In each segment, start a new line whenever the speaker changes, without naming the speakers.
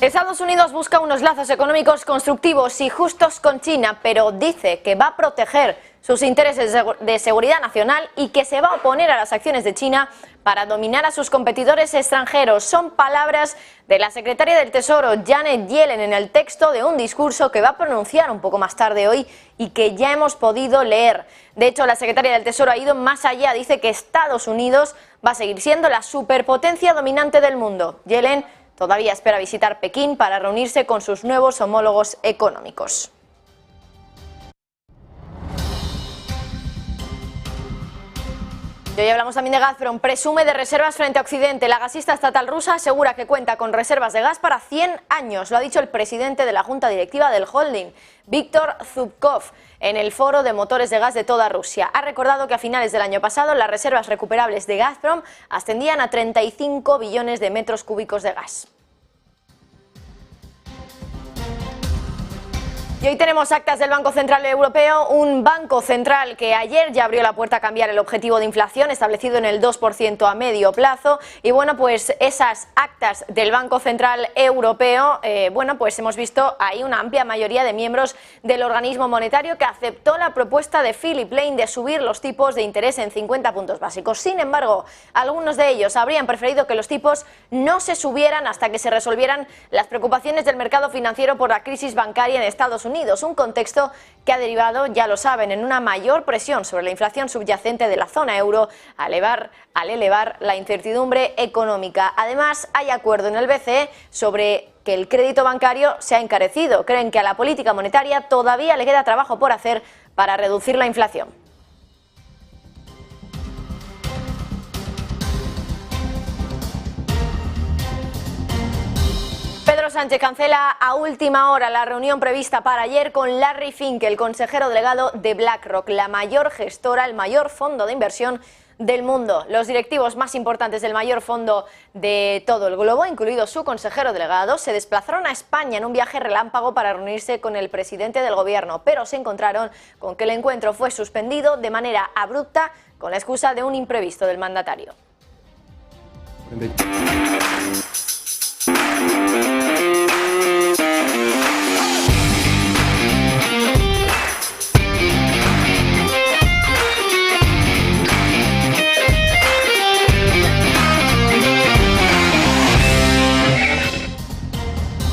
Estados Unidos busca unos lazos económicos constructivos y justos con China, pero dice que va a proteger sus intereses de seguridad nacional y que se va a oponer a las acciones de China para dominar a sus competidores extranjeros. Son palabras de la secretaria del Tesoro, Janet Yellen, en el texto de un discurso que va a pronunciar un poco más tarde hoy y que ya hemos podido leer. De hecho, la secretaria del Tesoro ha ido más allá, dice que Estados Unidos va a seguir siendo la superpotencia dominante del mundo. Yellen todavía espera visitar Pekín para reunirse con sus nuevos homólogos económicos. Y hoy hablamos también de Gazprom. Presume de reservas frente a Occidente. La gasista estatal rusa asegura que cuenta con reservas de gas para 100 años. Lo ha dicho el presidente de la junta directiva del holding, Viktor Zubkov, en el foro de motores de gas de toda Rusia. Ha recordado que a finales del año pasado las reservas recuperables de Gazprom ascendían a 35 billones de metros cúbicos de gas. Y hoy tenemos actas del Banco Central Europeo, un banco central que ayer ya abrió la puerta a cambiar el objetivo de inflación establecido en el 2% a medio plazo. Y bueno, pues esas actas del Banco Central Europeo, pues hemos visto ahí una amplia mayoría de miembros del organismo monetario que aceptó la propuesta de Philip Lane de subir los tipos de interés en 50 puntos básicos. Sin embargo, algunos de ellos habrían preferido que los tipos no se subieran hasta que se resolvieran las preocupaciones del mercado financiero por la crisis bancaria en Estados Unidos. Un contexto que ha derivado, ya lo saben, en una mayor presión sobre la inflación subyacente de la zona euro al elevar la incertidumbre económica. Además, hay acuerdo en el BCE sobre que el crédito bancario se ha encarecido. Creen que a la política monetaria todavía le queda trabajo por hacer para reducir la inflación. Pedro Sánchez cancela a última hora la reunión prevista para ayer con Larry Fink, el consejero delegado de BlackRock, la mayor gestora, el mayor fondo de inversión del mundo. Los directivos más importantes del mayor fondo de todo el globo, incluido su consejero delegado, se desplazaron a España en un viaje relámpago para reunirse con el presidente del gobierno, pero se encontraron con que el encuentro fue suspendido de manera abrupta con la excusa de un imprevisto del mandatario.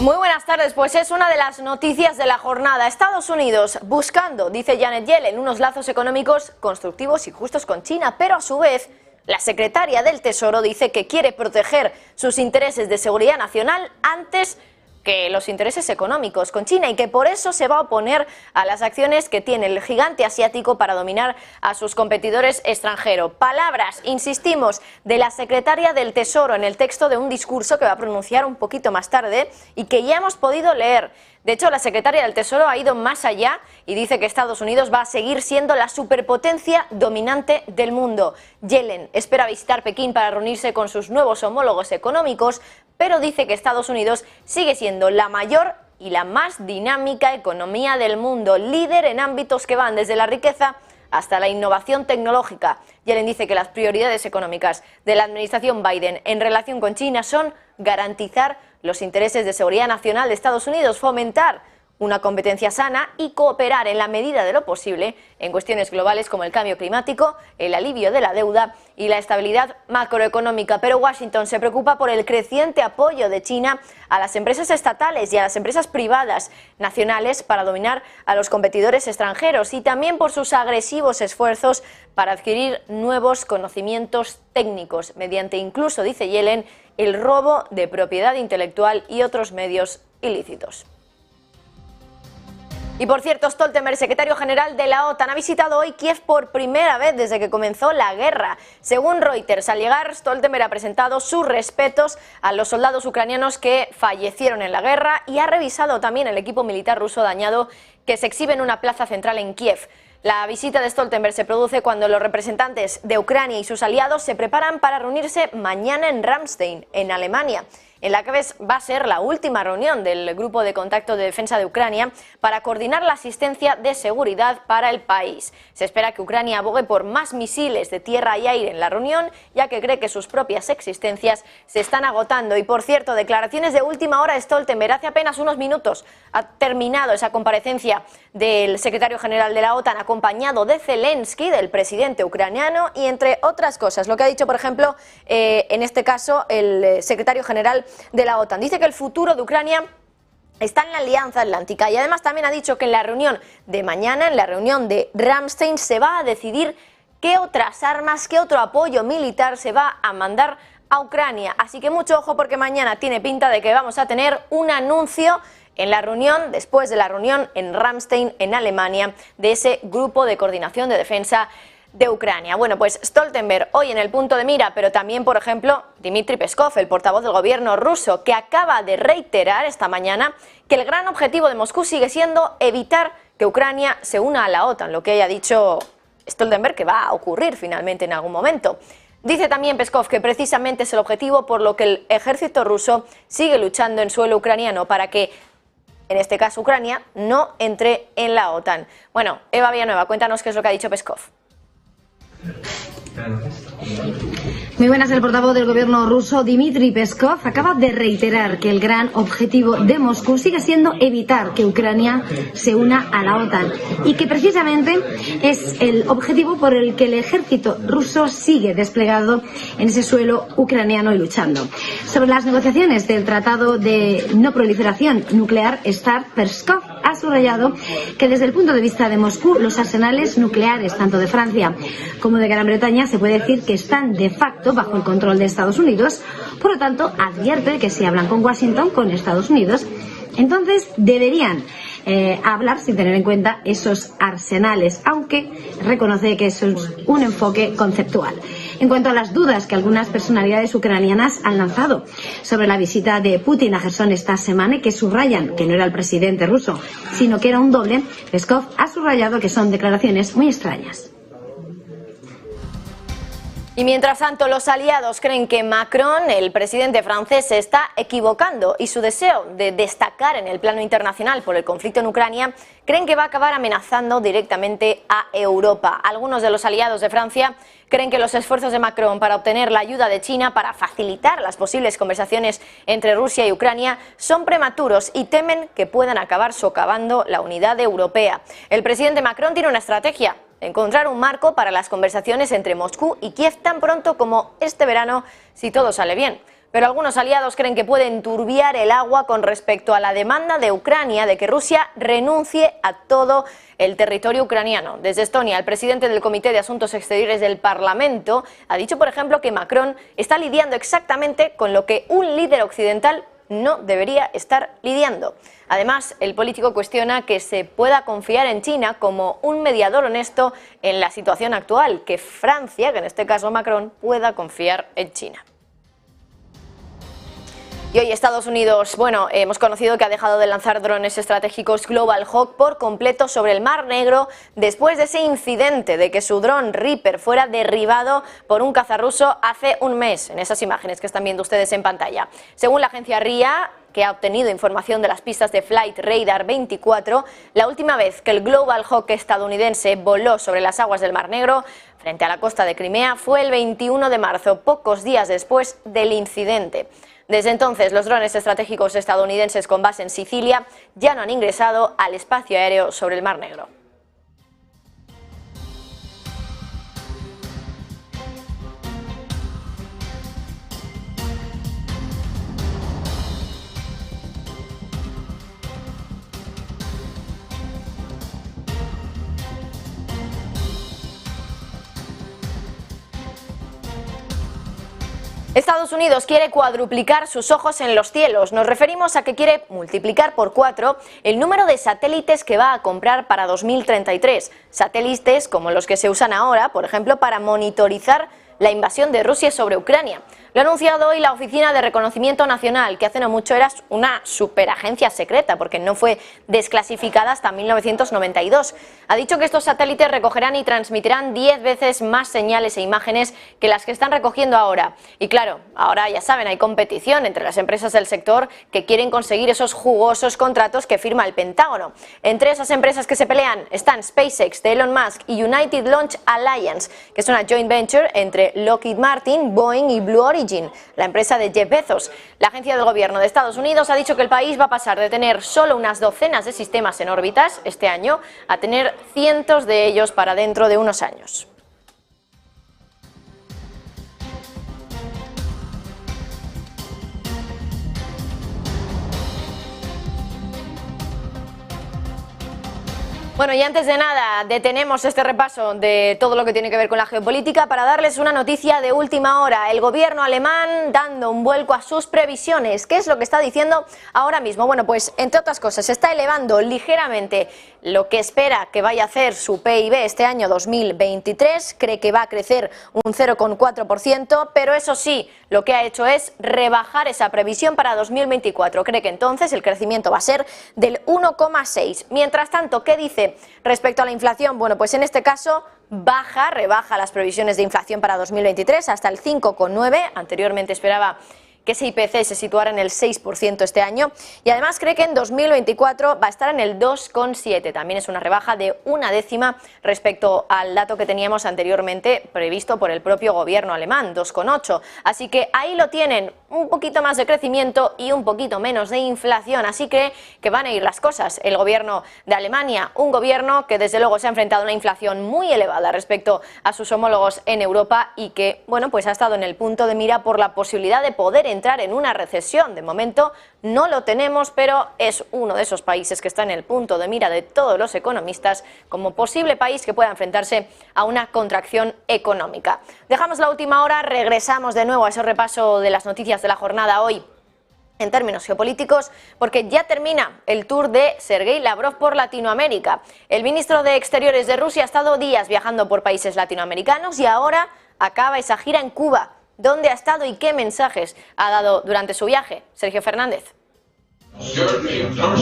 Muy buenas tardes, pues es una de las noticias de la jornada. Estados Unidos buscando, dice Janet Yellen, unos lazos económicos constructivos y justos con China, pero a su vez la secretaria del Tesoro dice que quiere proteger sus intereses de seguridad nacional antes que los intereses económicos con China y que por eso se va a oponer a las acciones que tiene el gigante asiático para dominar a sus competidores extranjeros. Palabras, insistimos, de la secretaria del Tesoro en el texto de un discurso que va a pronunciar un poquito más tarde y que ya hemos podido leer. De hecho, la secretaria del Tesoro ha ido más allá y dice que Estados Unidos va a seguir siendo la superpotencia dominante del mundo. Yellen espera visitar Pekín para reunirse con sus nuevos homólogos económicos, pero dice que Estados Unidos sigue siendo la mayor y la más dinámica economía del mundo, líder en ámbitos que van desde la riqueza hasta la innovación tecnológica. Yellen dice que las prioridades económicas de la administración Biden en relación con China son garantizar los intereses de seguridad nacional de Estados Unidos, fomentar una competencia sana y cooperar en la medida de lo posible en cuestiones globales como el cambio climático, el alivio de la deuda y la estabilidad macroeconómica. Pero Washington se preocupa por el creciente apoyo de China a las empresas estatales y a las empresas privadas nacionales para dominar a los competidores extranjeros y también por sus agresivos esfuerzos para adquirir nuevos conocimientos técnicos mediante incluso, dice Yellen, el robo de propiedad intelectual y otros medios ilícitos. Y por cierto, Stoltenberg, secretario general de la OTAN, ha visitado hoy Kiev por primera vez desde que comenzó la guerra. Según Reuters, al llegar, Stoltenberg ha presentado sus respetos a los soldados ucranianos que fallecieron en la guerra y ha revisado también el equipo militar ruso dañado que se exhibe en una plaza central en Kiev. La visita de Stoltenberg se produce cuando los representantes de Ucrania y sus aliados se preparan para reunirse mañana en Ramstein, en Alemania. en la que va a ser la última reunión del Grupo de Contacto de Defensa de Ucrania para coordinar la asistencia de seguridad para el país. Se espera que Ucrania abogue por más misiles de tierra y aire en la reunión, ya que cree que sus propias existencias se están agotando. Y por cierto, declaraciones de última hora de Stoltenberg. Hace apenas unos minutos ha terminado esa comparecencia del secretario general de la OTAN, acompañado de Zelensky, del presidente ucraniano, y entre otras cosas, lo que ha dicho, por ejemplo, en este caso, el secretario general de la OTAN. Dice que el futuro de Ucrania está en la Alianza Atlántica, y además también ha dicho que en la reunión de mañana, en la reunión de Ramstein, se va a decidir qué otras armas, qué otro apoyo militar se va a mandar a Ucrania. Así que mucho ojo, porque mañana tiene pinta de que vamos a tener un anuncio en la reunión, después de la reunión en Ramstein, en Alemania, de ese grupo de coordinación de defensa de Ucrania. Bueno, pues Stoltenberg hoy en el punto de mira, pero también, por ejemplo, Dmitry Peskov, el portavoz del gobierno ruso, que acaba de reiterar esta mañana que el gran objetivo de Moscú sigue siendo evitar que Ucrania se una a la OTAN, lo que haya dicho Stoltenberg que va a ocurrir finalmente en algún momento. Dice también Peskov que precisamente es el objetivo por lo que el ejército ruso sigue luchando en suelo ucraniano para que, en este caso Ucrania, no entre en la OTAN. Bueno, Eva Villanueva, cuéntanos qué es lo que ha dicho Peskov.
Muy buenas. El portavoz del gobierno ruso, Dmitry Peskov, acaba de reiterar que el gran objetivo de Moscú sigue siendo evitar que Ucrania se una a la OTAN y que precisamente es el objetivo por el que el ejército ruso sigue desplegado en ese suelo ucraniano y luchando. Sobre las negociaciones del Tratado de No Proliferación Nuclear, START, Peskov ha subrayado que desde el punto de vista de Moscú, los arsenales nucleares, tanto de Francia como de Gran Bretaña, se puede decir que están de facto bajo el control de Estados Unidos. Por lo tanto, advierte que si hablan con Washington, con Estados Unidos, entonces deberían hablar sin tener en cuenta esos arsenales, aunque reconoce que eso es un enfoque conceptual. En cuanto a las dudas que algunas personalidades ucranianas han lanzado sobre la visita de Putin a Gerson esta semana y que subrayan que no era el presidente ruso, sino que era un doble, Peskov ha subrayado que son declaraciones muy extrañas.
Y mientras tanto, los aliados creen que Macron, el presidente francés, se está equivocando y su deseo de destacar en el plano internacional por el conflicto en Ucrania creen que va a acabar amenazando directamente a Europa. Algunos de los aliados de Francia creen que los esfuerzos de Macron para obtener la ayuda de China para facilitar las posibles conversaciones entre Rusia y Ucrania son prematuros y temen que puedan acabar socavando la unidad europea. El presidente Macron tiene una estrategia: encontrar un marco para las conversaciones entre Moscú y Kiev tan pronto como este verano, si todo sale bien. Pero algunos aliados creen que puede enturbiar el agua con respecto a la demanda de Ucrania de que Rusia renuncie a todo el territorio ucraniano. Desde Estonia, el presidente del Comité de Asuntos Exteriores del Parlamento ha dicho, por ejemplo, que Macron está lidiando exactamente con lo que un líder occidental no debería estar lidiando. Además, el político cuestiona que se pueda confiar en China como un mediador honesto en la situación actual, que Francia, que en este caso Macron, pueda confiar en China. Y hoy Estados Unidos, hemos conocido que ha dejado de lanzar drones estratégicos Global Hawk por completo sobre el Mar Negro después de ese incidente de que su dron Reaper fuera derribado por un caza ruso hace un mes, en esas imágenes que están viendo ustedes en pantalla. Según la agencia RIA, que ha obtenido información de las pistas de Flight Radar 24, la última vez que el Global Hawk estadounidense voló sobre las aguas del Mar Negro, frente a la costa de Crimea, fue el 21 de marzo, pocos días después del incidente. Desde entonces, los drones estratégicos estadounidenses con base en Sicilia ya no han ingresado al espacio aéreo sobre el Mar Negro. Estados Unidos quiere cuadruplicar sus ojos en los cielos. Nos referimos a que quiere multiplicar por 4 el número de satélites que va a comprar para 2033. Satélites como los que se usan ahora, por ejemplo, para monitorizar la invasión de Rusia sobre Ucrania. Lo ha anunciado hoy la Oficina de Reconocimiento Nacional, que hace no mucho era una superagencia secreta, porque no fue desclasificada hasta 1992. Ha dicho que estos satélites recogerán y transmitirán 10 veces más señales e imágenes que las que están recogiendo ahora. Y claro, ahora ya saben, hay competición entre las empresas del sector que quieren conseguir esos jugosos contratos que firma el Pentágono. Entre esas empresas que se pelean están SpaceX de Elon Musk y United Launch Alliance, que es una joint venture entre Lockheed Martin, Boeing y Blue Origin, la empresa de Jeff Bezos. La agencia del gobierno de Estados Unidos ha dicho que el país va a pasar de tener solo unas docenas de sistemas en órbitas este año a tener cientos de ellos para dentro de unos años. Bueno, y antes de nada, detenemos este repaso de todo lo que tiene que ver con la geopolítica para darles una noticia de última hora. El gobierno alemán dando un vuelco a sus previsiones. ¿Qué es lo que está diciendo ahora mismo? Bueno, pues entre otras cosas, está elevando ligeramente lo que espera que vaya a hacer su PIB este año 2023. Cree que va a crecer un 0,4%, pero eso sí, lo que ha hecho es rebajar esa previsión para 2024. Cree que entonces el crecimiento va a ser del 1,6%. Mientras tanto, ¿qué dice respecto a la inflación? Bueno, pues en este caso rebaja las previsiones de inflación para 2023 hasta el 5,9%. Anteriormente esperaba que ese IPC se situara en el 6% este año, y además cree que en 2024 va a estar en el 2,7%. También es una rebaja de una décima respecto al dato que teníamos anteriormente previsto por el propio gobierno alemán, 2,8%. Así que ahí lo tienen, un poquito más de crecimiento y un poquito menos de inflación. Así que van a ir las cosas. El gobierno de Alemania, un gobierno que desde luego se ha enfrentado a una inflación muy elevada respecto a sus homólogos en Europa y que, bueno, pues ha estado en el punto de mira por la posibilidad de poder entrar en una recesión. De momento no lo tenemos, pero es uno de esos países que está en el punto de mira de todos los economistas como posible país que pueda enfrentarse a una contracción económica. Dejamos la última hora, regresamos de nuevo a ese repaso de las noticias de la jornada hoy en términos geopolíticos, porque ya termina el tour de Sergei Lavrov por Latinoamérica. El ministro de Exteriores de Rusia ha estado días viajando por países latinoamericanos y ahora acaba esa gira en Cuba. ¿Dónde ha estado y qué mensajes ha dado durante su viaje? Sergio Fernández.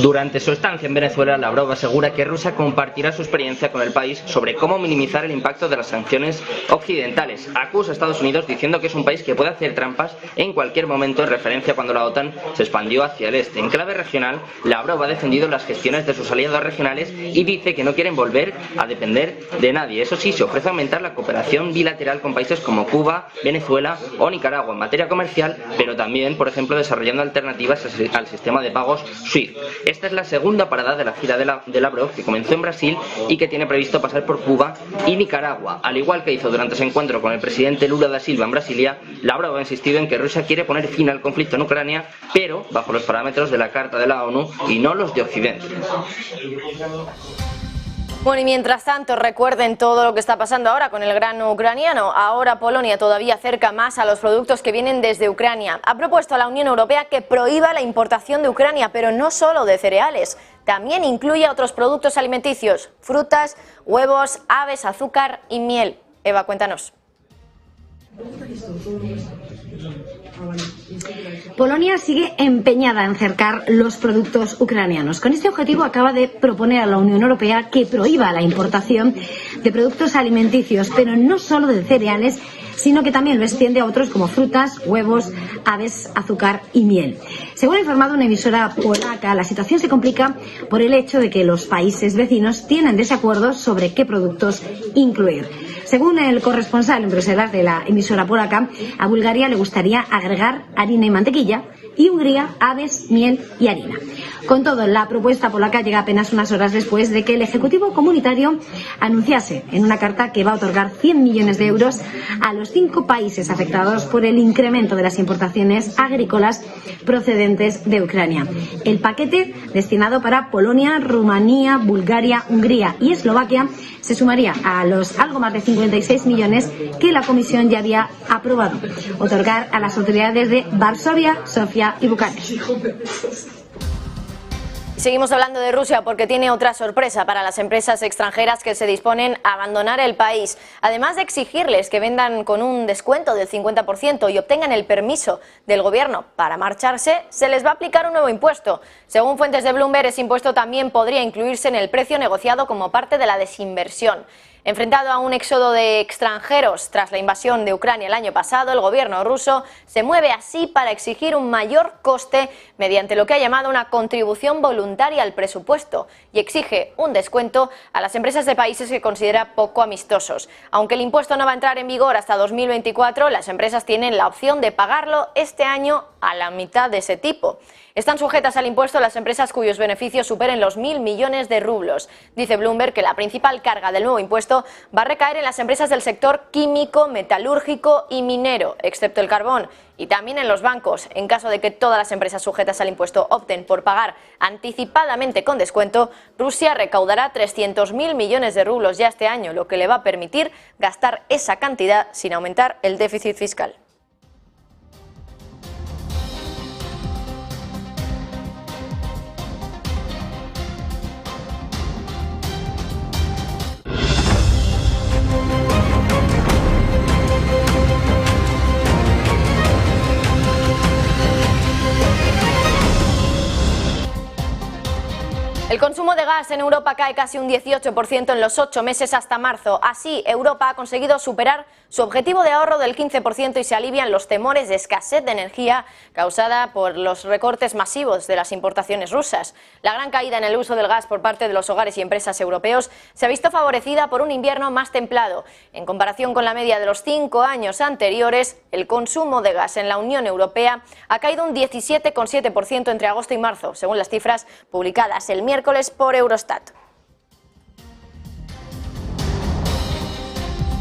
Durante su estancia en Venezuela, Lavrov asegura que Rusia compartirá su experiencia con el país sobre cómo minimizar el impacto de las sanciones occidentales. Acusa a Estados Unidos diciendo que es un país que puede hacer trampas en cualquier momento, en referencia cuando la OTAN se expandió hacia el este. En clave regional, Lavrov ha defendido las gestiones de sus aliados regionales y dice que no quieren volver a depender de nadie. Eso sí, se ofrece aumentar la cooperación bilateral con países como Cuba, Venezuela o Nicaragua en materia comercial, pero también, por ejemplo, desarrollando alternativas al sistema de pagos SWIFT. Esta es la segunda parada de la gira de Lavrov, que comenzó en Brasil y que tiene previsto pasar por Cuba y Nicaragua. Al igual que hizo durante ese encuentro con el presidente Lula da Silva en Brasilia, Lavrov ha insistido en que Rusia quiere poner fin al conflicto en Ucrania, pero bajo los parámetros de la Carta de la ONU y no los de Occidente.
Bueno, y mientras tanto, recuerden todo lo que está pasando ahora con el grano ucraniano. Ahora Polonia todavía acerca más a los productos que vienen desde Ucrania. Ha propuesto a la Unión Europea que prohíba la importación de Ucrania, pero no solo de cereales. También incluye otros productos alimenticios, frutas, huevos, aves, azúcar y miel. Eva, cuéntanos.
Polonia sigue empeñada en cercar los productos ucranianos. Con este objetivo acaba de proponer a la Unión Europea que prohíba la importación de productos alimenticios, pero no solo de cereales, sino que también lo extiende a otros como frutas, huevos, aves, azúcar y miel. Según ha informado una emisora polaca, la situación se complica por el hecho de que los países vecinos tienen desacuerdos sobre qué productos incluir. Según el corresponsal en Bruselas de la emisora polaca, a Bulgaria le gustaría agregar harina y mantequilla, y Hungría aves, miel y harina. Con todo, la propuesta polaca llega apenas unas horas después de que el Ejecutivo Comunitario anunciase en una carta que va a otorgar 100 millones de euros a los 5 países afectados por el incremento de las importaciones agrícolas procedentes de Ucrania. El paquete, destinado para Polonia, Rumanía, Bulgaria, Hungría y Eslovaquia, se sumaría a los algo más de 56 millones que la Comisión ya había aprobado otorgar a las autoridades de Varsovia, Sofía y Bucarest.
Y seguimos hablando de Rusia porque tiene otra sorpresa para las empresas extranjeras que se disponen a abandonar el país. Además de exigirles que vendan con un descuento del 50% y obtengan el permiso del gobierno para marcharse, se les va a aplicar un nuevo impuesto. Según fuentes de Bloomberg, ese impuesto también podría incluirse en el precio negociado como parte de la desinversión. Enfrentado a un éxodo de extranjeros tras la invasión de Ucrania el año pasado, el gobierno ruso se mueve así para exigir un mayor coste mediante lo que ha llamado una contribución voluntaria al presupuesto y exige un descuento a las empresas de países que considera poco amistosos. Aunque el impuesto no va a entrar en vigor hasta 2024, las empresas tienen la opción de pagarlo este año a la mitad de ese tipo. Están sujetas al impuesto las empresas cuyos beneficios superen los 1.000 millones de rublos. Dice Bloomberg que la principal carga del nuevo impuesto va a recaer en las empresas del sector químico, metalúrgico y minero, excepto el carbón, y también en los bancos. En caso de que todas las empresas sujetas al impuesto opten por pagar anticipadamente con descuento, Rusia recaudará 300.000 millones de rublos ya este año, lo que le va a permitir gastar esa cantidad sin aumentar el déficit fiscal. El consumo de gas en Europa cae casi un 18% en los 8 meses hasta marzo. Así, Europa ha conseguido superar su objetivo de ahorro del 15% y se alivian los temores de escasez de energía causada por los recortes masivos de las importaciones rusas. La gran caída en el uso del gas por parte de los hogares y empresas europeos se ha visto favorecida por un invierno más templado. En comparación con la media de los 5 años anteriores, el consumo de gas en la Unión Europea ha caído un 17,7% entre agosto y marzo, según las cifras publicadas el miércoles por Eurostat.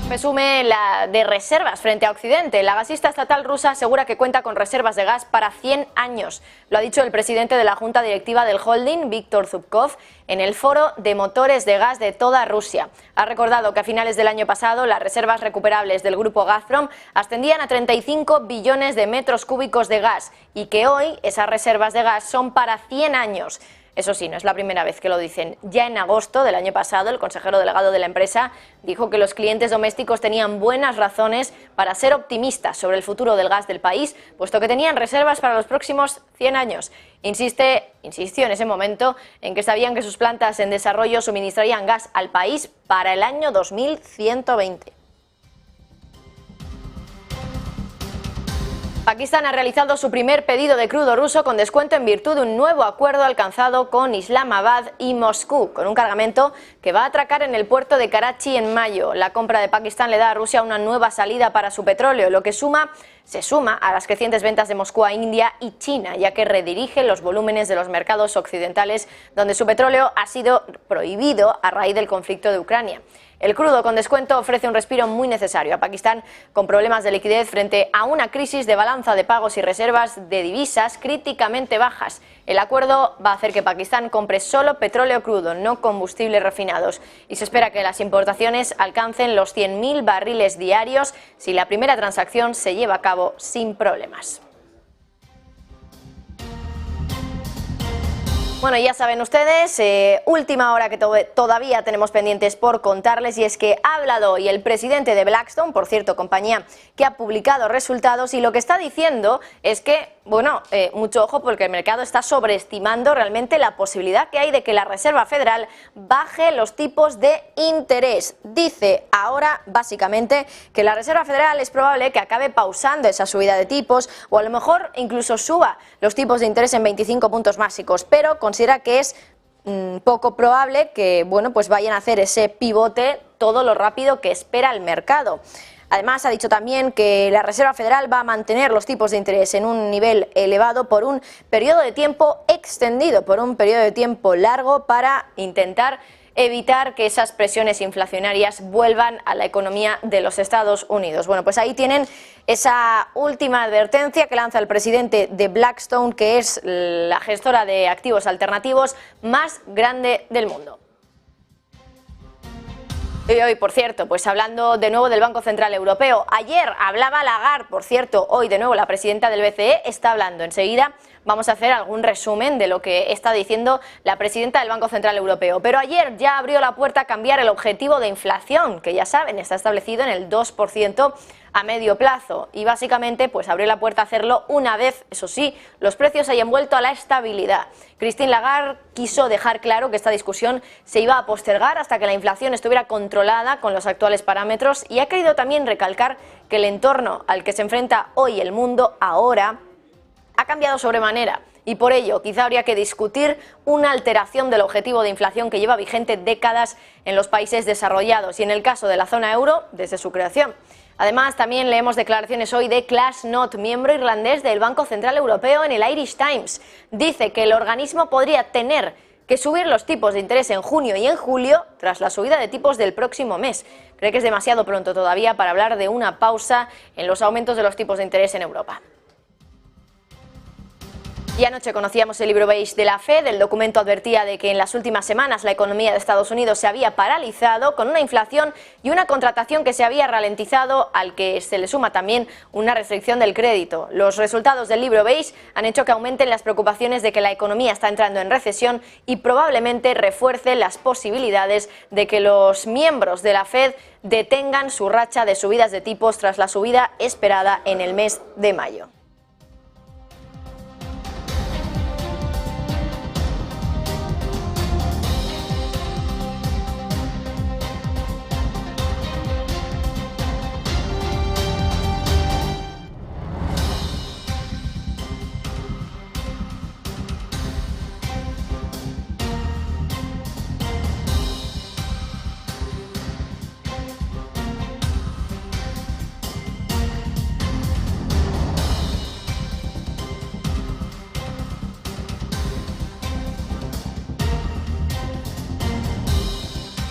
Resume la de reservas frente a Occidente. La gasista estatal rusa asegura que cuenta con reservas de gas para 100 años. Lo ha dicho el presidente de la Junta Directiva del holding, Viktor Zubkov, en el foro de motores de gas de toda Rusia. Ha recordado que a finales del año pasado las reservas recuperables del grupo Gazprom ascendían a 35 billones de metros cúbicos de gas y que hoy esas reservas de gas son para 100 años. Eso sí, no es la primera vez que lo dicen. Ya en agosto del año pasado, el consejero delegado de la empresa dijo que los clientes domésticos tenían buenas razones para ser optimistas sobre el futuro del gas del país, puesto que tenían reservas para los próximos 100 años. Insistió en ese momento en que sabían que sus plantas en desarrollo suministrarían gas al país para el año 2120. Pakistán ha realizado su primer pedido de crudo ruso con descuento en virtud de un nuevo acuerdo alcanzado con Islamabad y Moscú, con un cargamento que va a atracar en el puerto de Karachi en mayo. La compra de Pakistán le da a Rusia una nueva salida para su petróleo, lo que se suma a las crecientes ventas de Moscú a India y China, ya que redirige los volúmenes de los mercados occidentales, donde su petróleo ha sido prohibido a raíz del conflicto de Ucrania. El crudo con descuento ofrece un respiro muy necesario a Pakistán, con problemas de liquidez frente a una crisis de balanza de pagos y reservas de divisas críticamente bajas. El acuerdo va a hacer que Pakistán compre solo petróleo crudo, no combustibles refinados, y se espera que las importaciones alcancen los 100.000 barriles diarios si la primera transacción se lleva a cabo sin problemas. Bueno, ya saben ustedes, última hora que todavía tenemos pendientes por contarles, y es que ha hablado hoy el presidente de Blackstone, por cierto, compañía que ha publicado resultados, y lo que está diciendo es que, bueno, mucho ojo porque el mercado está sobreestimando realmente la posibilidad que hay de que la Reserva Federal baje los tipos de interés. Dice ahora, básicamente, que la Reserva Federal es probable que acabe pausando esa subida de tipos, o a lo mejor incluso suba los tipos de interés en 25 puntos básicos, pero considera que es poco probable que, bueno, pues vayan a hacer ese pivote todo lo rápido que espera el mercado. Además, ha dicho también que la Reserva Federal va a mantener los tipos de interés en un nivel elevado por un periodo de tiempo extendido, por un periodo de tiempo largo, para intentar evitar que esas presiones inflacionarias vuelvan a la economía de los Estados Unidos. Bueno, pues ahí tienen esa última advertencia que lanza el presidente de Blackstone, que es la gestora de activos alternativos más grande del mundo. Y hoy, por cierto, pues hablando de nuevo del Banco Central Europeo, ayer hablaba Lagarde, por cierto, hoy de nuevo la presidenta del BCE está hablando. Enseguida vamos a hacer algún resumen de lo que está diciendo la presidenta del Banco Central Europeo. Pero ayer ya abrió la puerta a cambiar el objetivo de inflación, que ya saben, está establecido en el 2% a medio plazo. Y básicamente pues abrió la puerta a hacerlo una vez, eso sí, los precios hayan vuelto a la estabilidad. Christine Lagarde quiso dejar claro que esta discusión se iba a postergar hasta que la inflación estuviera controlada con los actuales parámetros y ha querido también recalcar que el entorno al que se enfrenta hoy el mundo ahora ha cambiado sobremanera y por ello quizá habría que discutir una alteración del objetivo de inflación que lleva vigente décadas en los países desarrollados y en el caso de la zona euro desde su creación. Además, también leemos declaraciones hoy de Klaas Knot, miembro irlandés del Banco Central Europeo, en el Irish Times. Dice que el organismo podría tener que subir los tipos de interés en junio y en julio tras la subida de tipos del próximo mes. Cree que es demasiado pronto todavía para hablar de una pausa en los aumentos de los tipos de interés en Europa. Y anoche conocíamos el libro beige de la Fed. El documento advertía de que en las últimas semanas la economía de Estados Unidos se había paralizado con una inflación y una contratación que se había ralentizado, al que se le suma también una restricción del crédito. Los resultados del libro beige han hecho que aumenten las preocupaciones de que la economía está entrando en recesión y probablemente refuerce las posibilidades de que los miembros de la Fed detengan su racha de subidas de tipos tras la subida esperada en el mes de mayo.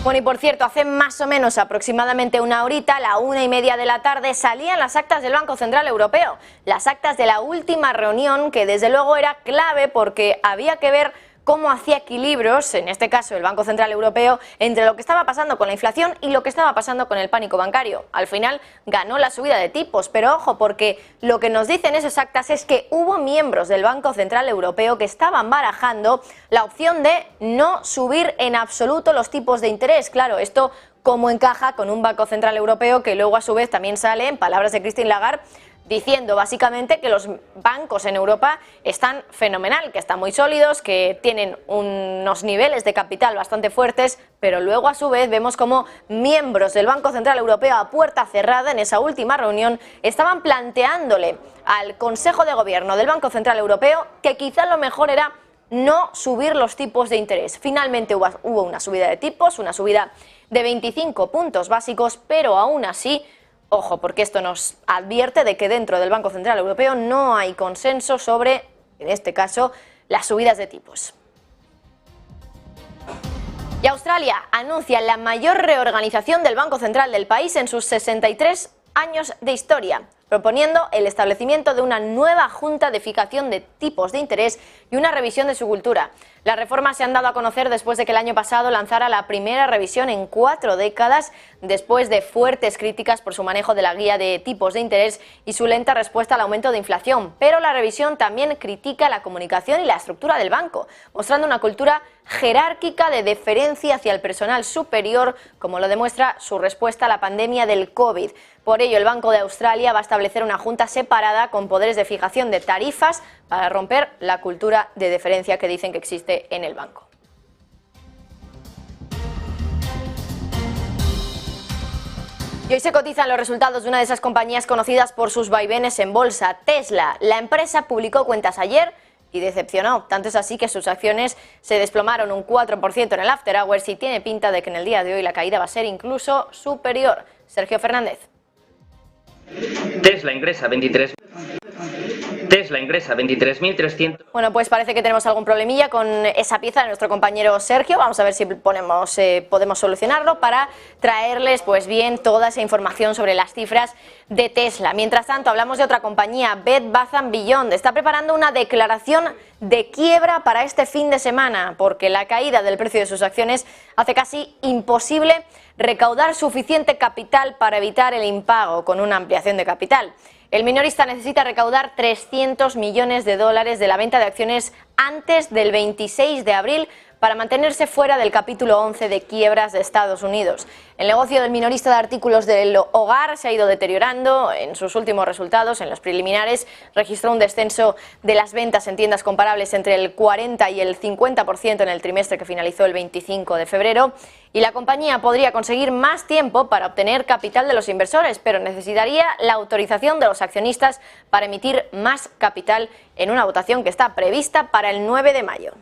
Bueno, y por cierto, hace más o menos aproximadamente una horita, a la 1:30 de la tarde, salían las actas del Banco Central Europeo. Las actas de la última reunión, que desde luego era clave porque había que ver cómo hacía equilibrios, en este caso el Banco Central Europeo, entre lo que estaba pasando con la inflación y lo que estaba pasando con el pánico bancario. Al final ganó la subida de tipos, pero ojo, porque lo que nos dicen esas actas es que hubo miembros del Banco Central Europeo que estaban barajando la opción de no subir en absoluto los tipos de interés. Claro, esto cómo encaja con un Banco Central Europeo que luego a su vez también sale, en palabras de Christine Lagarde, diciendo básicamente que los bancos en Europa están fenomenal, que están muy sólidos, que tienen unos niveles de capital bastante fuertes, pero luego a su vez vemos como miembros del Banco Central Europeo a puerta cerrada en esa última reunión estaban planteándole al Consejo de Gobierno del Banco Central Europeo que quizá lo mejor era no subir los tipos de interés. Finalmente hubo una subida de tipos, una subida de 25 puntos básicos, pero aún así, ojo, porque esto nos advierte de que dentro del Banco Central Europeo no hay consenso sobre, en este caso, las subidas de tipos. Y Australia anuncia la mayor reorganización del Banco Central del país en sus 63 años de historia, proponiendo el establecimiento de una nueva junta de fijación de tipos de interés y una revisión de su cultura. Las reformas se han dado a conocer después de que el año pasado lanzara la primera revisión en 4 décadas, después de fuertes críticas por su manejo de la guía de tipos de interés y su lenta respuesta al aumento de inflación. Pero la revisión también critica la comunicación y la estructura del banco, mostrando una cultura jerárquica de deferencia hacia el personal superior, como lo demuestra su respuesta a la pandemia del COVID. Por ello, el Banco de Australia va a establecer una junta separada con poderes de fijación de tarifas para romper la cultura de deferencia que dicen que existe en el banco. Y hoy se cotizan los resultados de una de esas compañías conocidas por sus vaivenes en bolsa, Tesla. La empresa publicó cuentas ayer y decepcionó. Tanto es así que sus acciones se desplomaron un 4% en el After Hours y tiene pinta de que en el día de hoy la caída va a ser incluso superior. Sergio Fernández.
Tesla ingresa 23.300.
Bueno, pues parece que tenemos algún problemilla con esa pieza de nuestro compañero Sergio. Vamos a ver si podemos solucionarlo para traerles pues bien toda esa información sobre las cifras de Tesla. Mientras tanto, hablamos de otra compañía, Bed Bath & Beyond. Está preparando una declaración de quiebra para este fin de semana, porque la caída del precio de sus acciones hace casi imposible recaudar suficiente capital para evitar el impago con una ampliación de capital. El minorista necesita recaudar 300 millones de dólares de la venta de acciones antes del 26 de abril para mantenerse fuera del capítulo 11 de quiebras de Estados Unidos. El negocio del minorista de artículos del hogar se ha ido deteriorando. En sus últimos resultados, en los preliminares, registró un descenso de las ventas en tiendas comparables entre el 40 y el 50% en el trimestre que finalizó el 25 de febrero. Y la compañía podría conseguir más tiempo para obtener capital de los inversores, pero necesitaría la autorización de los accionistas para emitir más capital en una votación que está prevista para el 9 de mayo.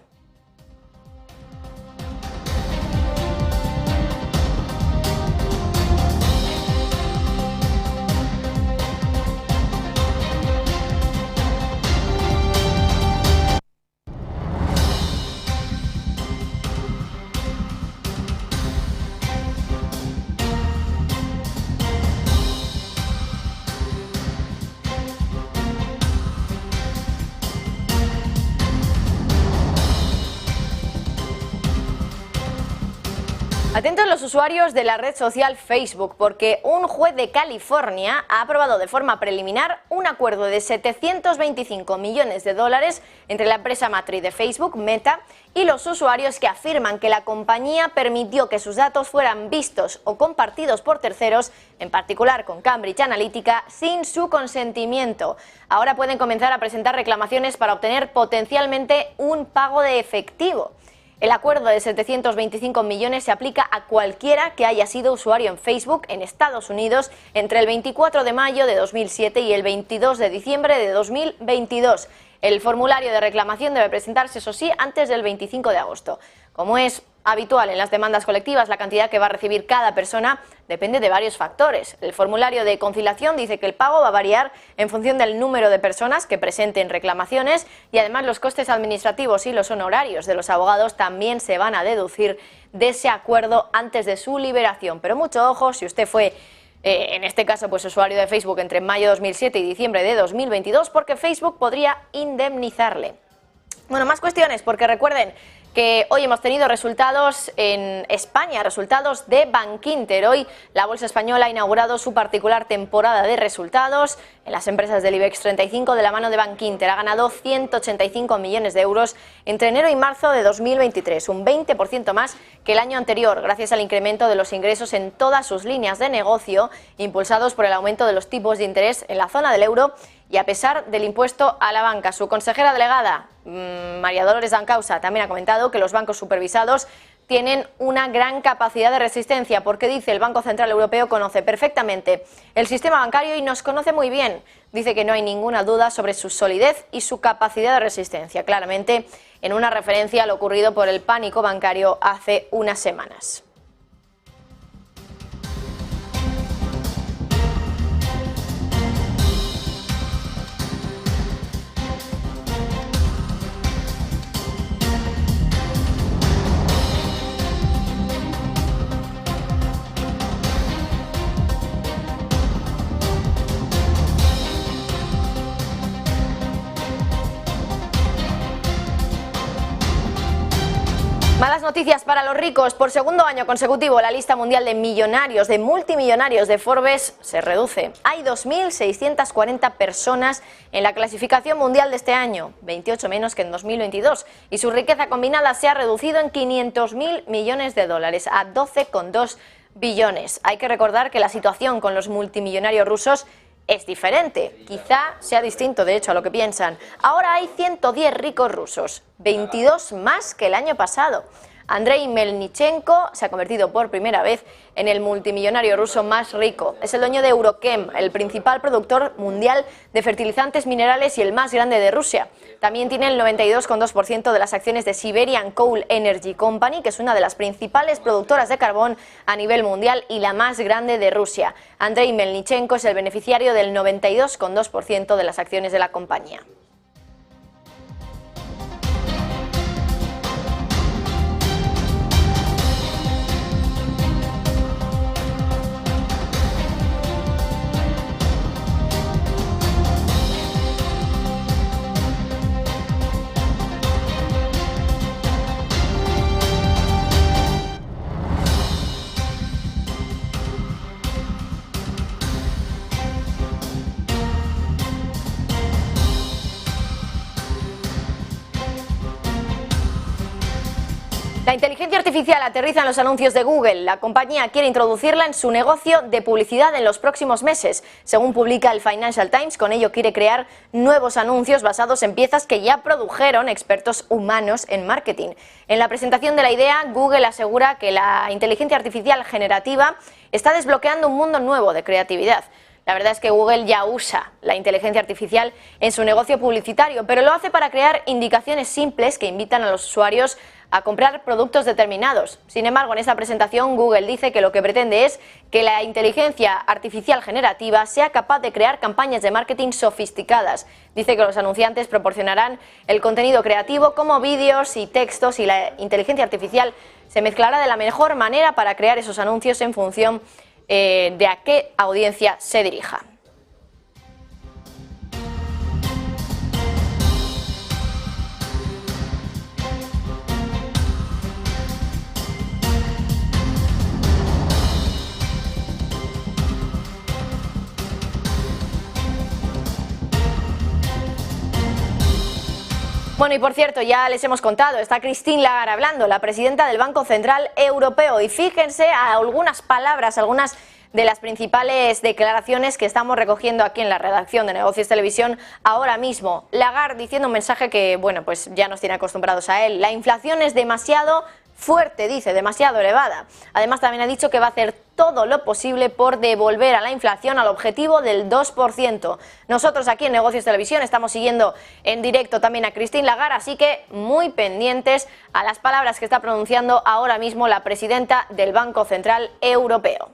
Atentos los usuarios de la red social Facebook, porque un juez de California ha aprobado de forma preliminar un acuerdo de 725 millones de dólares entre la empresa matriz de Facebook, Meta, y los usuarios que afirman que la compañía permitió que sus datos fueran vistos o compartidos por terceros, en particular con Cambridge Analytica, sin su consentimiento. Ahora pueden comenzar a presentar reclamaciones para obtener potencialmente un pago de efectivo. El acuerdo de 725 millones se aplica a cualquiera que haya sido usuario en Facebook en Estados Unidos entre el 24 de mayo de 2007 y el 22 de diciembre de 2022. El formulario de reclamación debe presentarse, eso sí, antes del 25 de agosto. Como es habitual en las demandas colectivas, la cantidad que va a recibir cada persona depende de varios factores. El formulario de conciliación dice que el pago va a variar en función del número de personas que presenten reclamaciones y además los costes administrativos y los honorarios de los abogados también se van a deducir de ese acuerdo antes de su liberación. Pero mucho ojo, si usted fue en este caso pues usuario de Facebook entre mayo de 2007 y diciembre de 2022, porque Facebook podría indemnizarle. Bueno, más cuestiones, porque recuerden que hoy hemos tenido resultados en España, resultados de Bankinter. Hoy la bolsa española ha inaugurado su particular temporada de resultados en las empresas del IBEX 35 de la mano de Bankinter. Ha ganado 185 millones de euros entre enero y marzo de 2023, un 20% más que el año anterior, gracias al incremento de los ingresos en todas sus líneas de negocio, impulsados por el aumento de los tipos de interés en la zona del euro y a pesar del impuesto a la banca. Su consejera delegada, María Dolores Dancausa, también ha comentado que los bancos supervisados tienen una gran capacidad de resistencia, porque dice el Banco Central Europeo conoce perfectamente el sistema bancario y nos conoce muy bien. Dice que no hay ninguna duda sobre su solidez y su capacidad de resistencia, claramente en una referencia a lo ocurrido por el pánico bancario hace unas semanas. Malas noticias para los ricos. Por segundo año consecutivo, la lista mundial de millonarios, de multimillonarios de Forbes se reduce. Hay 2.640 personas en la clasificación mundial de este año, 28 menos que en 2022, y su riqueza combinada se ha reducido en 500.000 millones de dólares, a 12,2 billones. Hay que recordar que la situación con los multimillonarios rusos es diferente, quizá sea distinto de hecho a lo que piensan. Ahora hay 110 ricos rusos, 22 más que el año pasado. Andrei Melnichenko se ha convertido por primera vez en el multimillonario ruso más rico. Es el dueño de Eurochem, el principal productor mundial de fertilizantes minerales y el más grande de Rusia. También tiene el 92,2% de las acciones de Siberian Coal Energy Company, que es una de las principales productoras de carbón a nivel mundial y la más grande de Rusia. Andrei Melnichenko es el beneficiario del 92,2% de las acciones de la compañía. La inteligencia artificial aterriza en los anuncios de Google. La compañía quiere introducirla en su negocio de publicidad en los próximos meses. Según publica el Financial Times, con ello quiere crear nuevos anuncios basados en piezas que ya produjeron expertos humanos en marketing. En la presentación de la idea, Google asegura que la inteligencia artificial generativa está desbloqueando un mundo nuevo de creatividad. La verdad es que Google ya usa la inteligencia artificial en su negocio publicitario, pero lo hace para crear indicaciones simples que invitan a los usuarios a comprar productos determinados. Sin embargo, en esta presentación Google dice que lo que pretende es que la inteligencia artificial generativa sea capaz de crear campañas de marketing sofisticadas. Dice que los anunciantes proporcionarán el contenido creativo como vídeos y textos y la inteligencia artificial se mezclará de la mejor manera para crear esos anuncios en función de a qué audiencia se dirija. Bueno, y por cierto, ya les hemos contado, está Christine Lagarde hablando, la presidenta del Banco Central Europeo. Y fíjense a algunas palabras, algunas de las principales declaraciones que estamos recogiendo aquí en la redacción de Negocios Televisión ahora mismo. Lagarde diciendo un mensaje que, bueno, pues ya nos tiene acostumbrados a él. La inflación es demasiado fuerte, dice, demasiado elevada. Además, también ha dicho que va a hacer todo lo posible por devolver a la inflación al objetivo del 2%. Nosotros aquí en Negocios Televisión estamos siguiendo en directo también a Christine Lagarde, así que muy pendientes a las palabras que está pronunciando ahora mismo la presidenta del Banco Central Europeo.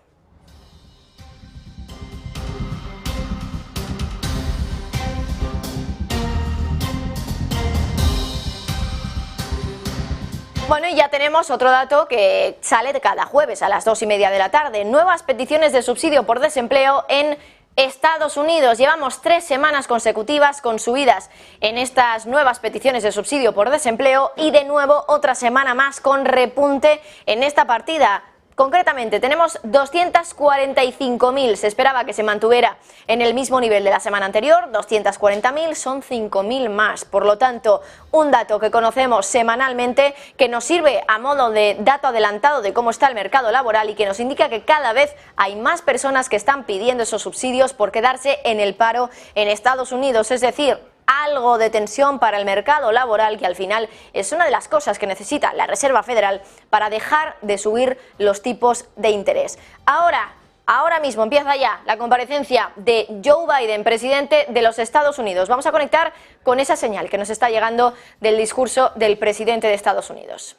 Bueno, y ya tenemos otro dato que sale cada jueves a las 2:30 de la tarde. Nuevas peticiones de subsidio por desempleo en Estados Unidos. Llevamos 3 semanas consecutivas con subidas en estas nuevas peticiones de subsidio por desempleo y de nuevo otra semana más con repunte en esta partida. Concretamente, tenemos 245.000, se esperaba que se mantuviera en el mismo nivel de la semana anterior, 240.000, son 5.000 más. Por lo tanto, un dato que conocemos semanalmente que nos sirve a modo de dato adelantado de cómo está el mercado laboral y que nos indica que cada vez hay más personas que están pidiendo esos subsidios por quedarse en el paro en Estados Unidos, es decir, algo de tensión para el mercado laboral, que al final es una de las cosas que necesita la Reserva Federal para dejar de subir los tipos de interés. Ahora mismo empieza ya la comparecencia de Joe Biden, presidente de los Estados Unidos. Vamos a conectar con esa señal que nos está llegando del discurso del presidente de Estados Unidos.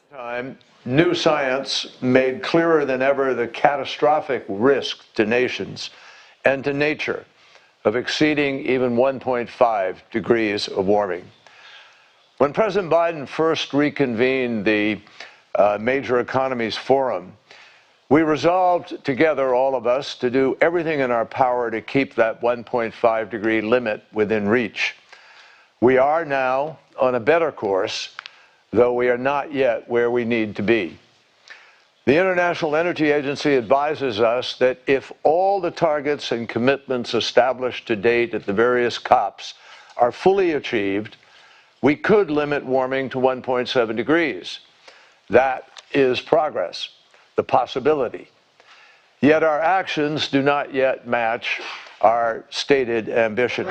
New science made clearer than ever the catastrophic risk to nations and to nature of exceeding even 1.5 degrees of warming. When President Biden first reconvened the Major Economies Forum, we resolved together, all of us, to do everything in our power to keep that 1.5 degree limit within reach. We are now on a better course, though we are not yet where we need to be. The International Energy Agency advises us that if all the targets and commitments established to date at the various COPs are fully achieved, we could limit warming to 1.7 degrees. That is progress, the possibility. Yet our actions do not yet match our stated ambition.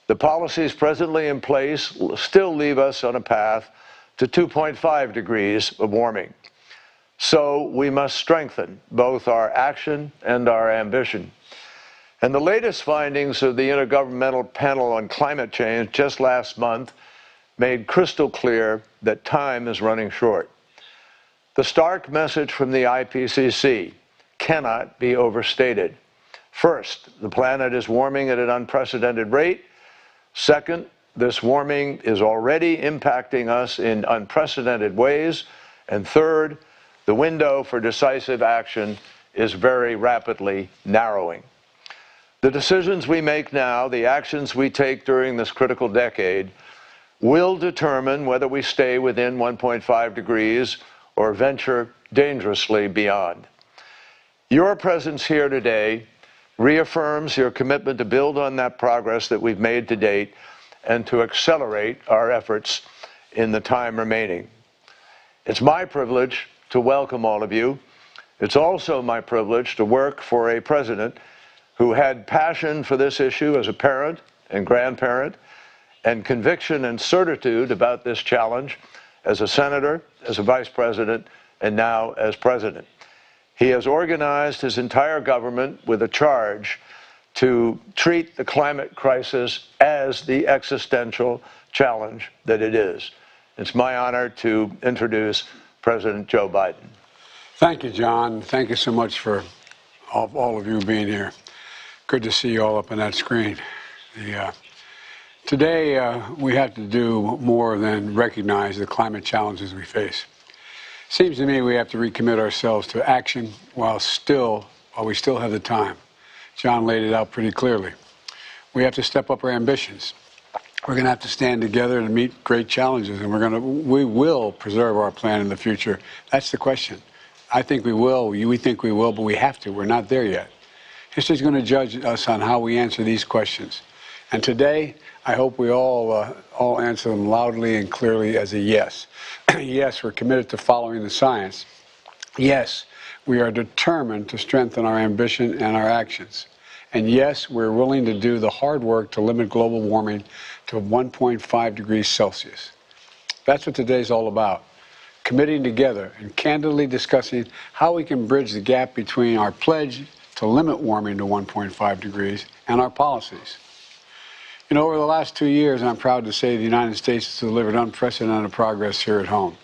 The policies presently in place still leave us on a path to 2.5 degrees of warming. So we must strengthen both our action and our ambition. And the latest findings of the Intergovernmental Panel on Climate Change just last month made crystal clear that time is running short. The stark message from the IPCC cannot be overstated. First, the planet is warming at an unprecedented rate. Second, this warming is already impacting us in unprecedented ways. And third, the window for decisive action is very rapidly narrowing. The decisions we make now, the actions we take during this critical decade, will determine whether we stay within 1.5 degrees or venture dangerously beyond. Your presence here today reaffirms your commitment to build on that progress that we've made to date and to accelerate our efforts in the time remaining. It's my privilege to welcome all of you. It's also my privilege to work for a president who had passion for this issue as a parent and grandparent, and conviction and certitude about this challenge as a senator, as a vice president, and now as president. He has organized his entire government with a charge to treat the climate crisis as the existential challenge that it is. It's my honor to introduce President Joe Biden.
Thank you, John. Thank you so much for all of you being here. Good to see you all up on that screen. Today, we have to do more than recognize the climate challenges we face. Seems to me we have to recommit ourselves to action while we still have the time. John laid it out pretty clearly. We have to step up our ambitions. We're going to have to stand together to meet great challenges, and we will preserve our plan in the future. That's the question. I think we will. We think we will, but we have to. We're not there yet. History's going to judge us on how we answer these questions. And today, I hope we all answer them loudly and clearly as a yes. Yes, we're committed to following the science. Yes, we are determined to strengthen our ambition and our actions. And yes, we're willing to do the hard work to limit global warming to 1.5 degrees Celsius. That's what today's all about. Committing together and candidly discussing how we can bridge the gap between our pledge to limit warming to 1.5 degrees and our policies. You know, over the last 2 years, I'm proud to say the United States has delivered unprecedented progress here at home.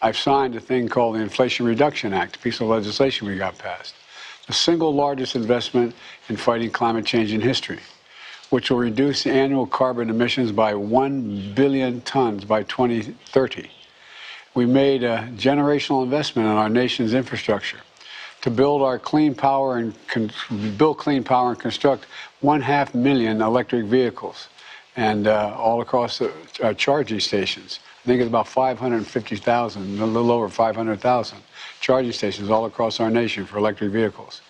I've signed a thing called the Inflation Reduction Act, a piece of legislation we got passed, the single largest investment in fighting climate change in history, which will reduce annual carbon emissions by 1 billion tons by 2030. We made a generational investment in our nation's infrastructure to build clean power and construct 1.5 million electric vehicles and all across the charging stations. I think it's about 550,000, a little over 500,000 charging stations all across our nation for electric vehicles.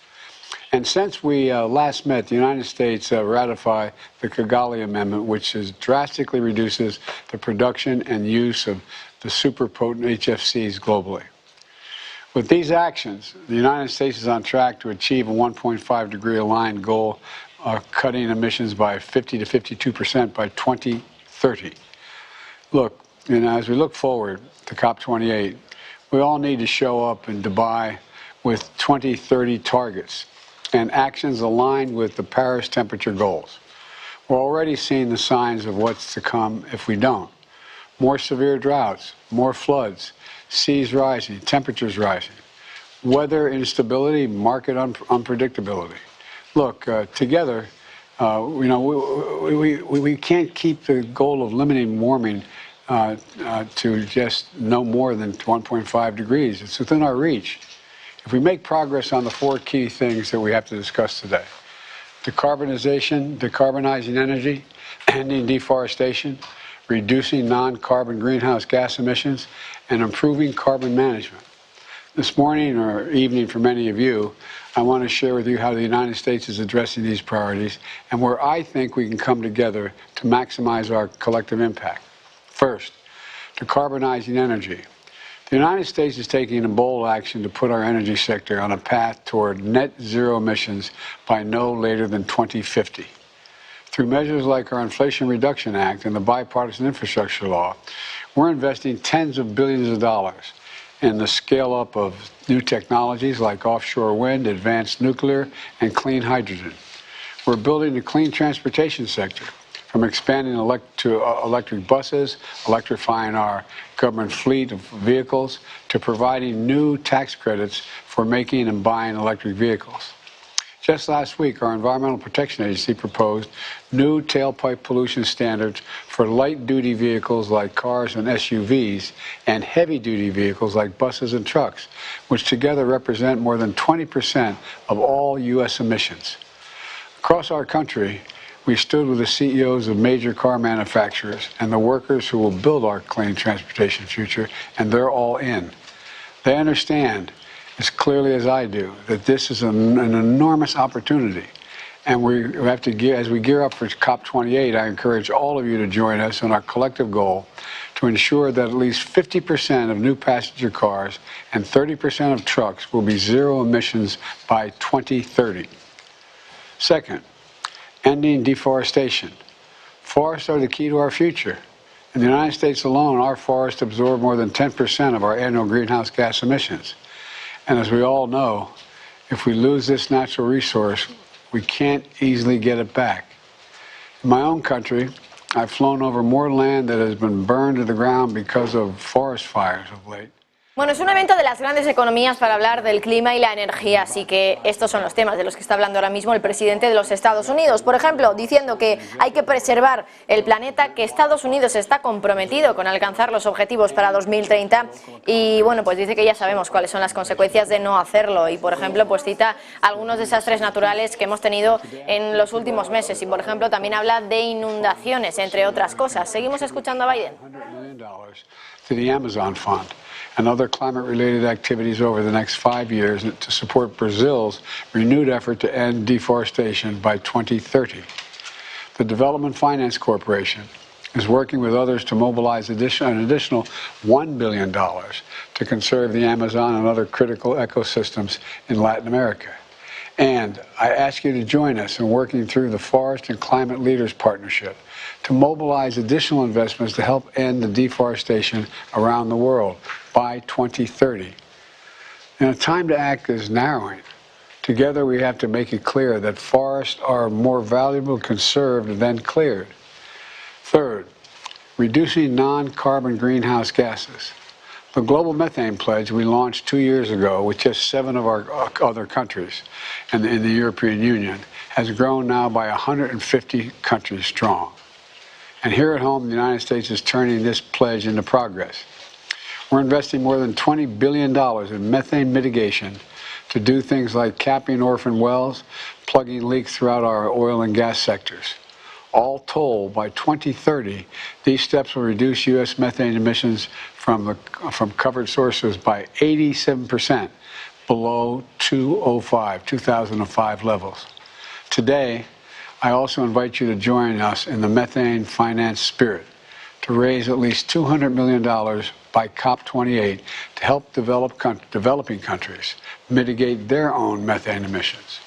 And since we last met, the United States ratified the Kigali Amendment, which drastically reduces the production and use of the super potent HFCs globally. With these actions, the United States is on track to achieve a 1.5 degree aligned goal of cutting emissions by 50 to 52% by 2030. Look, as we look forward to COP28, we all need to show up in Dubai with 2030 targets and actions aligned with the Paris temperature goals. We're already seeing the signs of what's to come if we don't. More severe droughts, more floods, seas rising, temperatures rising, weather instability, market unpredictability. Look, together, we can't keep the goal of limiting warming to just no more than 1.5 degrees. It's within our reach. If we make progress on the 4 key things that we have to discuss today: decarbonizing energy, ending deforestation, reducing non-carbon greenhouse gas emissions, and improving carbon management. This morning or evening for many of you, I want to share with you how the United States is addressing these priorities and where I think we can come together to maximize our collective impact. First, decarbonizing energy. The United States is taking a bold action to put our energy sector on a path toward net zero emissions by no later than 2050. Through measures like our Inflation Reduction Act and the Bipartisan Infrastructure Law, we're investing tens of billions of dollars in the scale-up of new technologies like offshore wind, advanced nuclear, and clean hydrogen. We're building a clean transportation sector, from expanding to electric buses, electrifying our government fleet of vehicles, to providing new tax credits for making and buying electric vehicles. Just last week, our Environmental Protection Agency proposed new tailpipe pollution standards for light-duty vehicles like cars and SUVs and heavy-duty vehicles like buses and trucks, which together represent more than 20% of all U.S. emissions. Across our country, we stood with the CEOs of major car manufacturers and the workers who will build our clean transportation future, and they're all in. They understand, as clearly as I do, that this is an enormous opportunity. And we have to, as we gear up for COP28, I encourage all of you to join us in our collective goal to to ensure that at least 50% of new passenger cars and 30% of trucks will be zero emissions by 2030. Second, ending deforestation. Forests are the key to our future. In the United States alone, our forests absorb more than 10% of our annual greenhouse gas emissions. And as we all know, if we lose this natural resource, we can't easily get it back. In my own country, I've flown over more land that has been burned to the ground because of forest fires of late.
Bueno, es un evento de las grandes economías para hablar del clima y la energía, así que estos son los temas de los que está hablando ahora mismo el presidente de los Estados Unidos. Por ejemplo, diciendo que hay que preservar el planeta, que Estados Unidos está comprometido con alcanzar los objetivos para 2030 y bueno, pues dice que ya sabemos cuáles son las consecuencias de no hacerlo y por ejemplo, pues cita algunos desastres naturales que hemos tenido en los últimos meses y por ejemplo también habla de inundaciones, entre otras cosas. Seguimos escuchando a Biden.
To the Amazon Fund and other climate-related activities over the next 5 years to support Brazil's renewed effort to end deforestation by 2030. The Development Finance Corporation is working with others to mobilize an additional $1 billion to conserve the Amazon and other critical ecosystems in Latin America. And I ask you to join us in working through the Forest and Climate Leaders Partnership to mobilize additional investments to help end the deforestation around the world by 2030. And the time to act is narrowing. Together we have to make it clear that forests are more valuable conserved than cleared. Third, reducing non-carbon greenhouse gases. The Global Methane Pledge we launched 2 years ago with just 7 of our other countries in the European Union has grown now by 150 countries strong. And here at home, the United States is turning this pledge into progress. We're investing more than $20 billion in methane mitigation to do things like capping orphan wells, plugging leaks throughout our oil and gas sectors. All told, by 2030, these steps will reduce U.S. methane emissions from covered sources by 87% below 2005 levels. Today, I also invite you to join us in the methane finance spirit to raise at least $200 million by COP28 to help developing countries mitigate their own methane emissions.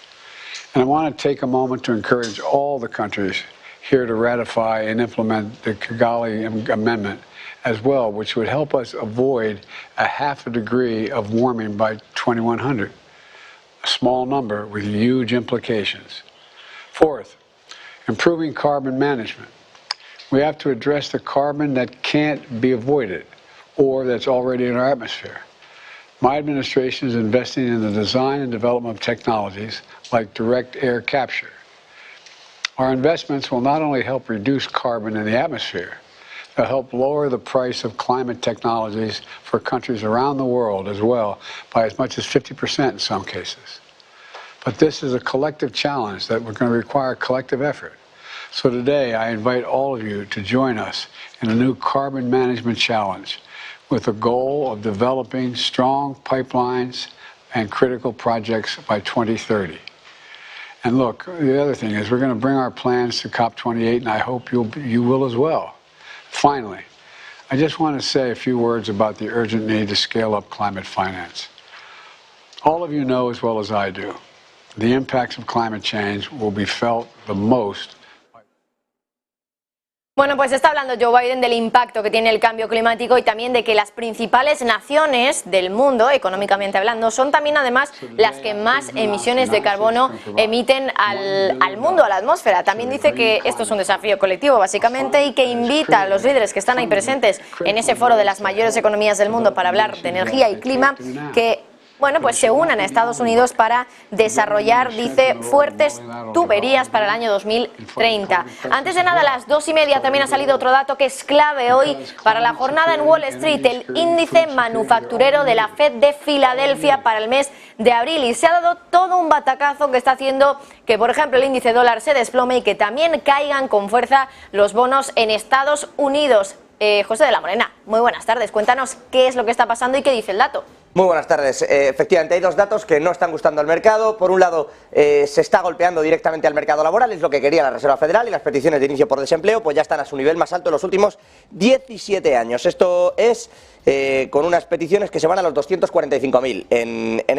And I want to take a moment to encourage all the countries here to ratify and implement the Kigali Amendment as well, which would help us avoid a half a degree of warming by 2100, a small number with huge implications. Fourth, improving carbon management. We have to address the carbon that can't be avoided or that's already in our atmosphere. My administration is investing in the design and development of technologies like direct air capture. Our investments will not only help reduce carbon in the atmosphere, they'll help lower the price of climate technologies for countries around the world as well by as much as 50% in some cases. But this is a collective challenge that we're going to require collective effort. So today I invite all of you to join us in a new carbon management challenge with the goal of developing strong pipelines and critical projects by 2030. And look, the other thing is we're going to bring our plans to COP28, and I hope you will as well. Finally, I just want to say a few words about the urgent need to scale up climate finance. All of you know as well as I do, the impacts of climate change will be felt the most.
Bueno, pues está hablando Joe Biden del impacto que tiene el cambio climático y también de que las principales naciones del mundo, económicamente hablando, son también además las que más emisiones de carbono emiten al mundo, a la atmósfera. También dice que esto es un desafío colectivo básicamente y que invita a los líderes que están ahí presentes en ese foro de las mayores economías del mundo para hablar de energía y clima que bueno, pues se unan a Estados Unidos para desarrollar, dice, fuertes tuberías para el año 2030. Antes de nada, a las 2:30 también ha salido otro dato que es clave hoy para la jornada en Wall Street, el índice manufacturero de la Fed de Filadelfia para el mes de abril. Y se ha dado todo un batacazo que está haciendo que, por ejemplo, el índice dólar se desplome y que también caigan con fuerza los bonos en Estados Unidos. José de la Morena, muy buenas tardes. Cuéntanos qué es lo que está pasando y qué dice el dato.
Muy buenas tardes. Efectivamente, hay dos datos que no están gustando al mercado. Por un lado, se está golpeando directamente al mercado laboral, es lo que quería la Reserva Federal, y las peticiones de inicio por desempleo pues ya están a su nivel más alto en los últimos 17 años. Esto es con unas peticiones que se van a los 245.000 en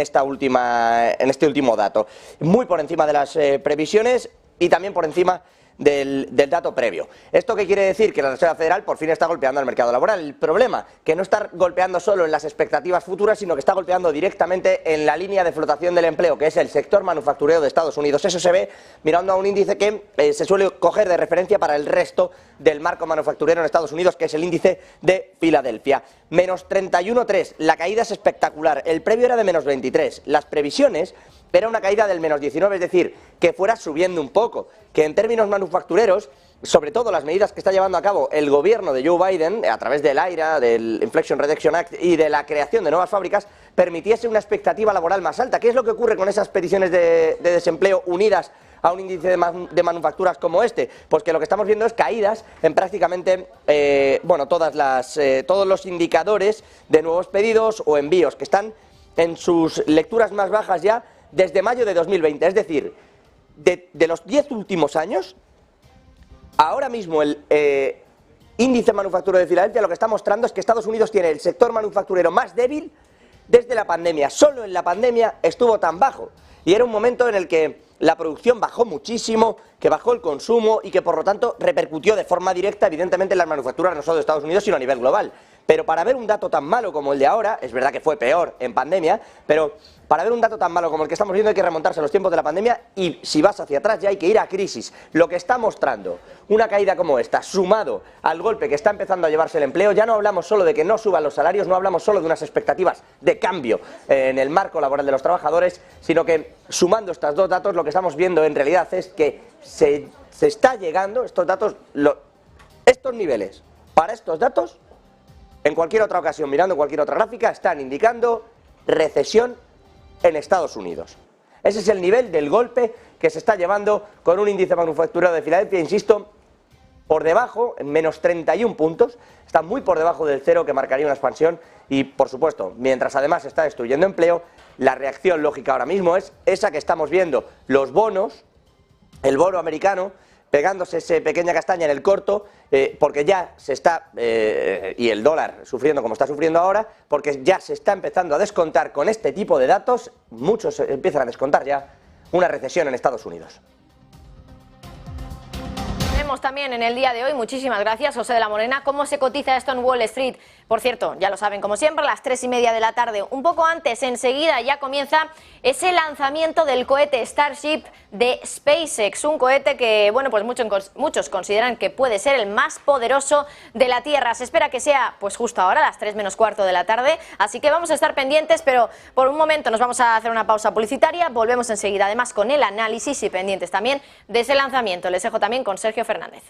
este último dato. Muy por encima de las previsiones y también por encima del dato previo. ¿Esto qué quiere decir? Que la Reserva Federal por fin está golpeando al mercado laboral. El problema, que no está golpeando solo en las expectativas futuras, sino que está golpeando directamente en la línea de flotación del empleo, que es el sector manufacturero de Estados Unidos. Eso se ve mirando a un índice que se suele coger de referencia para el resto del marco manufacturero en Estados Unidos, que es el índice de Filadelfia. Menos 31,3, la caída es espectacular. El previo era de menos 23. Las previsiones era una caída del menos 19, es decir, que fuera subiendo un poco, que en términos manufactureros, sobre todo las medidas que está llevando a cabo el gobierno de Joe Biden, a través del IRA, del Inflation Reduction Act y de la creación de nuevas fábricas, permitiese una expectativa laboral más alta. ¿Qué es lo que ocurre con esas peticiones de desempleo unidas a un índice de manufacturas como este? Pues que lo que estamos viendo es caídas en prácticamente todos los indicadores de nuevos pedidos o envíos, que están en sus lecturas más bajas ya desde mayo de 2020, es decir, de los 10 últimos años, ahora mismo el índice manufacturero de Filadelfia lo que está mostrando es que Estados Unidos tiene el sector manufacturero más débil desde la pandemia. Solo en la pandemia estuvo tan bajo, y era un momento en el que la producción bajó muchísimo, que bajó el consumo y que por lo tanto repercutió de forma directa evidentemente en las manufacturas no solo de Estados Unidos sino a nivel global. Pero para ver un dato tan malo como el de ahora, es verdad que fue peor en pandemia, pero para ver un dato tan malo como el que estamos viendo hay que remontarse a los tiempos de la pandemia, y si vas hacia atrás ya hay que ir a crisis. Lo que está mostrando una caída como esta, sumado al golpe que está empezando a llevarse el empleo, ya no hablamos solo de que no suban los salarios, no hablamos solo de unas expectativas de cambio en el marco laboral de los trabajadores, sino que sumando estos dos datos lo que estamos viendo en realidad es que se está llegando, estos datos, estos niveles, para estos datos, en cualquier otra ocasión, mirando cualquier otra gráfica, están indicando recesión en Estados Unidos. Ese es el nivel del golpe que se está llevando con un índice manufacturero de Filadelfia, insisto, por debajo, en menos 31 puntos, está muy por debajo del cero que marcaría una expansión y, por supuesto, mientras además se está destruyendo empleo, la reacción lógica ahora mismo es esa que estamos viendo, los bonos, el bono americano, pegándose esa pequeña castaña en el corto, porque ya se está, y el dólar sufriendo como está sufriendo ahora, porque ya se está empezando a descontar con este tipo de datos, muchos empiezan a descontar ya una recesión en Estados Unidos.
Tenemos también en el día de hoy, muchísimas gracias José de la Morena, cómo se cotiza esto en Wall Street. Por cierto, ya lo saben, como siempre, a las 3:30 de la tarde, un poco antes, enseguida ya comienza ese lanzamiento del cohete Starship de SpaceX, un cohete que, bueno, pues muchos consideran que puede ser el más poderoso de la Tierra. Se espera que sea, pues justo ahora, a las 3:15 de la tarde, así que vamos a estar pendientes, pero por un momento nos vamos a hacer una pausa publicitaria, volvemos enseguida, además con el análisis y pendientes también de ese lanzamiento. Les dejo también con Sergio Fernández.